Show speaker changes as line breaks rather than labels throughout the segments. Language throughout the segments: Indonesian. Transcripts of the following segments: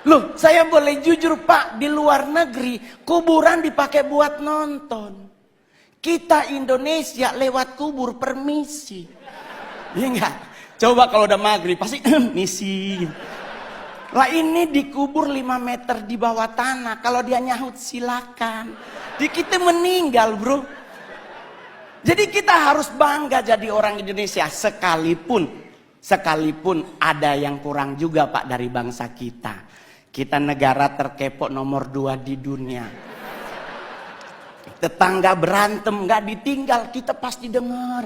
Loh, saya boleh jujur Pak, di luar negeri kuburan dipakai buat nonton. Kita Indonesia lewat kubur permisi. Iya enggak? Coba kalau udah maghrib pasti misi. Lah ini dikubur 5 meter di bawah tanah. Kalau dia nyahut silakan. Di kita meninggal bro. Jadi kita harus bangga jadi orang Indonesia. Sekalipun ada yang kurang juga Pak dari bangsa kita. Kita negara terkepo nomor 2 di dunia. Tetangga berantem gak ditinggal, kita pasti dengar.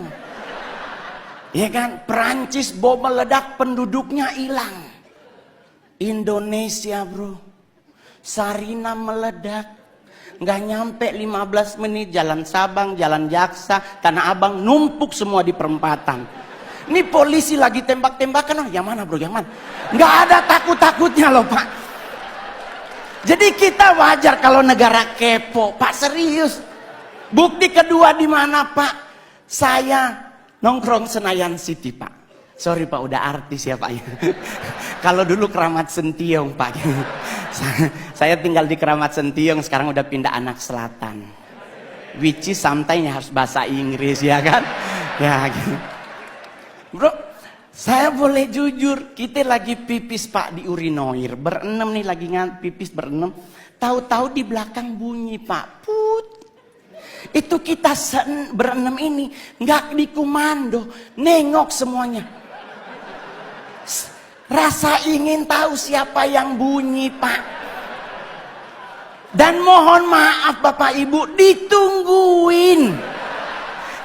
Ya kan, Perancis bom meledak penduduknya hilang. Indonesia bro, Sarina meledak, nggak nyampe 15 menit jalan Sabang, jalan Jaksa, Tanah Abang numpuk semua di perempatan. Ini polisi lagi tembak-tembakan, oh yang mana bro, yang mana? Nggak ada takut-takutnya loh Pak. Jadi kita wajar kalau negara kepo, Pak serius. Bukti kedua di mana Pak? Saya nongkrong Senayan City Pak. Sorry Pak, udah artis ya Pak ya. Kalau dulu Keramat Sentiong Pak. Saya tinggal di Keramat Sentiong, sekarang udah pindah Anak Selatan. Which is sometimes harus bahasa Inggris ya kan? Ya gitu. Bro, saya boleh jujur, kita lagi pipis Pak di urinoir. Berenam nih lagi pipis berenam. Tahu-tahu di belakang bunyi Pak. Put. Itu kita berenam ini nggak dikomando, nengok semuanya. Rasa ingin tahu siapa yang bunyi Pak. Dan mohon maaf Bapak Ibu, ditungguin.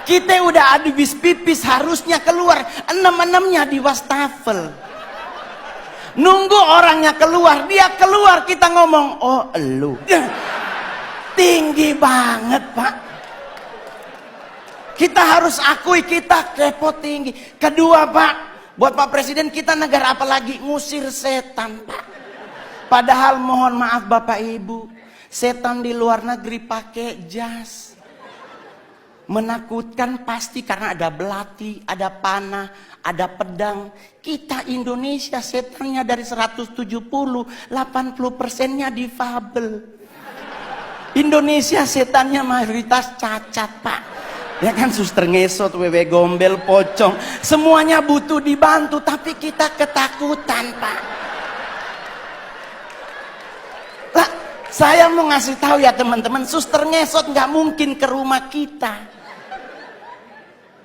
Kita udah habis pipis harusnya keluar, 6-6-nya di wastafel. Nunggu orangnya keluar, dia keluar kita ngomong, oh elu. Tinggi banget Pak. Kita harus akui kita kepo tinggi. Kedua Pak, buat Pak Presiden, kita negara apa lagi ngusir setan Pak. Padahal mohon maaf Bapak Ibu, setan di luar negeri pakai jas. Menakutkan pasti karena ada belati, ada panah, ada pedang. Kita Indonesia setannya dari 170, 80%-nya difabel. Indonesia setannya mayoritas cacat Pak. Ya kan, suster ngesot, wewe gombel, pocong, semuanya butuh dibantu, tapi kita ketakutan Pak. Lah, saya mau ngasih tahu ya teman-teman, suster ngesot nggak mungkin ke rumah kita.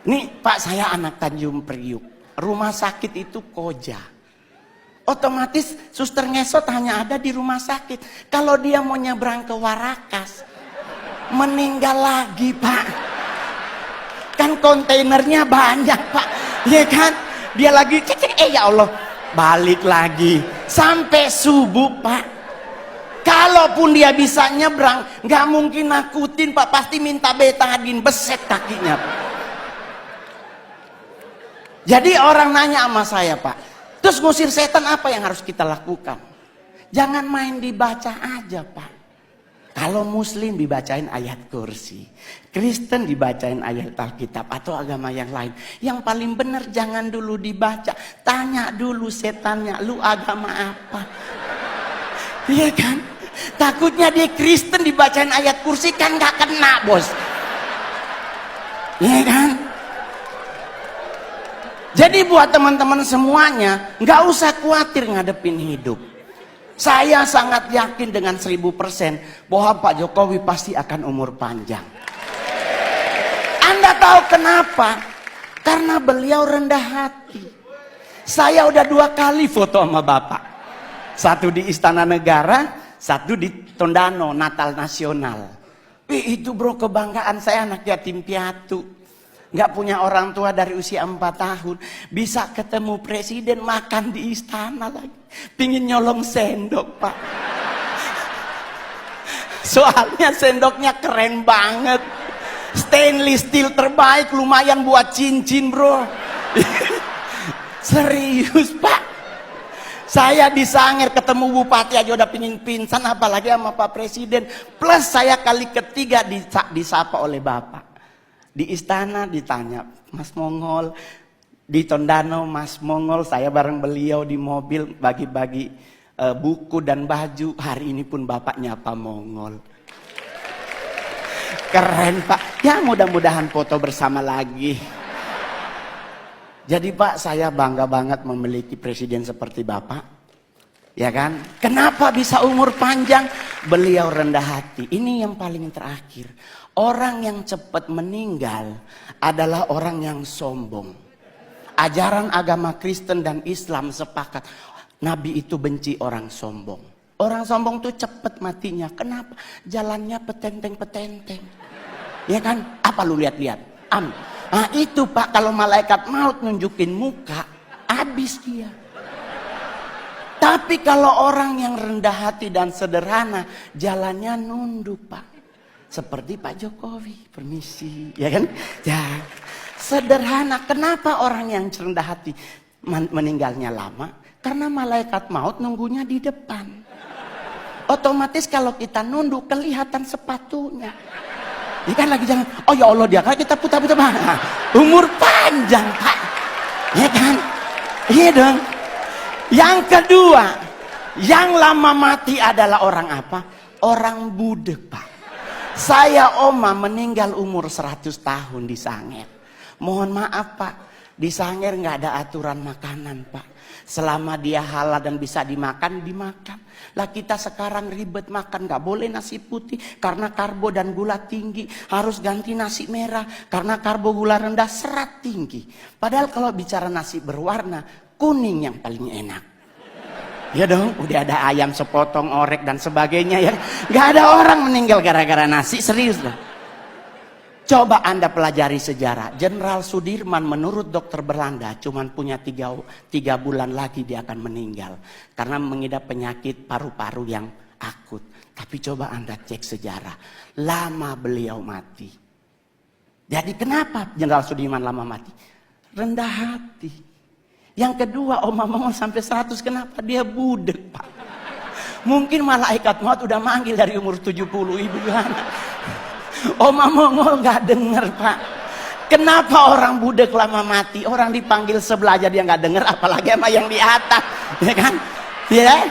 Nih Pak, saya anak Tanjung Priuk, rumah sakit itu Koja. Otomatis suster ngesot hanya ada di rumah sakit. Kalau dia mau nyebrang ke Warakas, meninggal lagi Pak. Kan kontainernya banyak Pak, ya kan? Dia lagi cek, ya Allah, balik lagi sampai subuh Pak. Kalaupun dia bisa nyebrang, nggak mungkin nakutin Pak, pasti minta betadin, beset kakinya Pak. Jadi orang nanya sama saya Pak, terus ngusir setan apa yang harus kita lakukan? Jangan main dibaca aja Pak. Kalau Muslim dibacain ayat kursi, Kristen dibacain ayat Alkitab atau agama yang lain. Yang paling benar jangan dulu dibaca, tanya dulu setannya, lu agama apa? Iya kan? Takutnya dia Kristen dibacain ayat kursi kan gak kena bos. Iya kan? Jadi buat teman-teman semuanya, nggak usah khawatir ngadepin hidup. Saya sangat yakin dengan 1000% bahwa Pak Jokowi pasti akan umur panjang. Anda tahu kenapa? Karena beliau rendah hati. Saya udah 2 kali foto sama Bapak. Satu di Istana Negara, satu di Tondano, Natal Nasional. Itu bro, kebanggaan saya, anak yatim piatu. Nggak punya orang tua dari usia 4 tahun. Bisa ketemu presiden, makan di istana lagi. Pingin nyolong sendok Pak. Soalnya sendoknya keren banget. Stainless steel terbaik, lumayan buat cincin bro. Serius Pak. Saya di Sangir ketemu bupati aja udah pingin pingsan, apalagi sama Pak Presiden. Plus saya kali ketiga disapa oleh Bapak. Di istana ditanya, Mas Mongol. Di Tondano, Mas Mongol. Saya bareng beliau di mobil bagi-bagi buku dan baju. Hari ini pun Bapak nyapa Mongol. Keren Pak. Ya mudah-mudahan foto bersama lagi. Jadi Pak, saya bangga banget memiliki presiden seperti Bapak. Ya kan? Kenapa bisa umur panjang? Beliau rendah hati. Ini yang paling terakhir. Orang yang cepat meninggal adalah orang yang sombong. Ajaran agama Kristen dan Islam sepakat. Nabi itu benci orang sombong. Orang sombong tuh cepat matinya. Kenapa? Jalannya petenteng-petenteng. Ya kan? Apa lu lihat-lihat? Nah itu Pak, kalau malaikat maut nunjukin muka, habis dia. Tapi kalau orang yang rendah hati dan sederhana, jalannya nunduk Pak. Seperti Pak Jokowi, permisi, ya kan? Ya, sederhana. Kenapa orang yang rendah hati meninggalnya lama? Karena malaikat maut nunggunya di depan. Otomatis kalau kita nunduk, kelihatan sepatunya. Ini kan lagi jangan, oh ya Allah dia kan kita putar-putar. Nah, umur panjang Pak. Ya kan? Iya dong. Yang kedua, yang lama mati adalah orang apa? Orang budek Pak. Saya oma meninggal umur 100 tahun di Sangir. Mohon maaf Pak, di Sangir nggak ada aturan makanan Pak. Selama dia halal dan bisa dimakan, dimakan. Lah kita sekarang ribet makan, nggak boleh nasi putih karena karbo dan gula tinggi. Harus ganti nasi merah karena karbo gula rendah, serat tinggi. Padahal kalau bicara nasi berwarna, kuning yang paling enak. Ya dong, udah ada ayam sepotong, orek dan sebagainya ya. Nggak ada orang meninggal gara-gara nasi, serius loh. Coba Anda pelajari sejarah. Jenderal Sudirman menurut dokter Belanda cuma punya 3 bulan lagi dia akan meninggal. Karena mengidap penyakit paru-paru yang akut. Tapi coba Anda cek sejarah. Lama beliau mati. Jadi kenapa Jenderal Sudirman lama mati? Rendah hati. Yang kedua, Oma Mongol sampai 100. Kenapa? Dia budek Pak. Mungkin malaikat maut udah manggil dari umur 70. Ibu Yohana. Oma Mongol nggak denger Pak. Kenapa orang budek lama mati? Orang dipanggil sebelah aja dia nggak denger, apalagi sama yang di atas, ya kan? Ya.